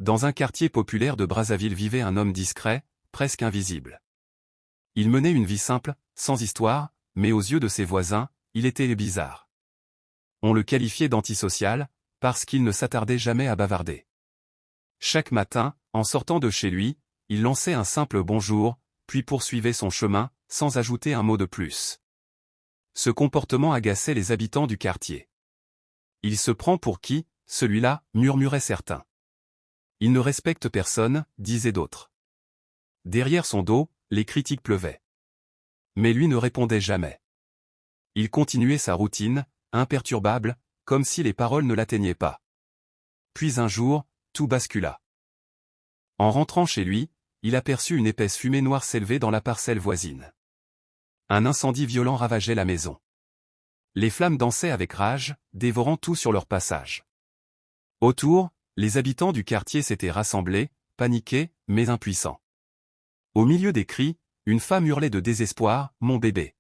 dans un quartier populaire de Brazzaville vivait un homme discret, presque invisible. Il menait une vie simple, sans histoire, mais aux yeux de ses voisins, il était bizarre. On le qualifiait d'antisocial, parce qu'il ne s'attardait jamais à bavarder. Chaque matin, en sortant de chez lui, il lançait un simple bonjour, puis poursuivait son chemin, sans ajouter un mot de plus. Ce comportement agaçait les habitants du quartier. « Il se prend pour qui, celui-là » murmuraient certains. « Il ne respecte personne » disaient d'autres. Derrière son dos, les critiques pleuvaient. Mais lui ne répondait jamais. Il continuait sa routine, imperturbable, comme si les paroles ne l'atteignaient pas. Puis un jour, tout bascula. En rentrant chez lui, il aperçut une épaisse fumée noire s'élever dans la parcelle voisine. Un incendie violent ravageait la maison. Les flammes dansaient avec rage, dévorant tout sur leur passage. Autour, les habitants du quartier s'étaient rassemblés, paniqués, mais impuissants. Au milieu des cris, une femme hurlait de désespoir, « Mon bébé!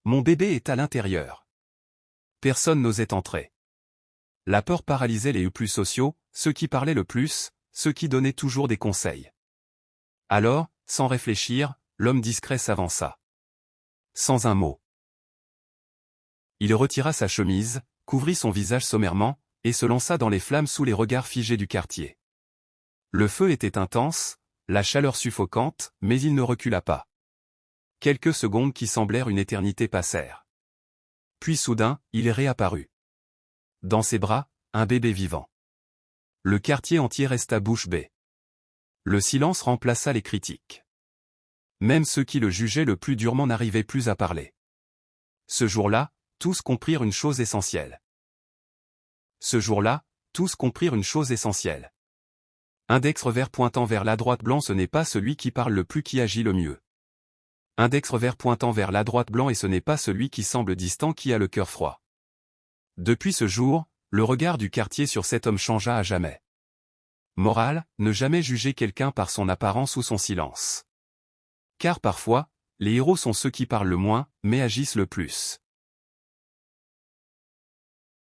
Mon bébé est à l'intérieur !» Personne n'osait entrer. La peur paralysait les plus sociaux, ceux qui parlaient le plus, ceux qui donnaient toujours des conseils. Alors, sans réfléchir, l'homme discret s'avança. Sans un mot. Il retira sa chemise, couvrit son visage sommairement, et se lança dans les flammes sous les regards figés du quartier. Le feu était intense, la chaleur suffocante, mais il ne recula pas. Quelques secondes qui semblèrent une éternité passèrent. Puis soudain, il réapparut. Dans ses bras, un bébé vivant. Le quartier entier resta bouche bée. Le silence remplaça les critiques. Même ceux qui le jugeaient le plus durement n'arrivaient plus à parler. Ce jour-là, tous comprirent une chose essentielle. Index revers pointant vers la droite blanc, ce n'est pas celui qui parle le plus qui agit le mieux. Index revers pointant vers la droite blanc, et ce n'est pas celui qui semble distant qui a le cœur froid. Depuis ce jour, le regard du quartier sur cet homme changea à jamais. Morale, ne jamais juger quelqu'un par son apparence ou son silence. Car parfois, les héros sont ceux qui parlent le moins, mais agissent le plus.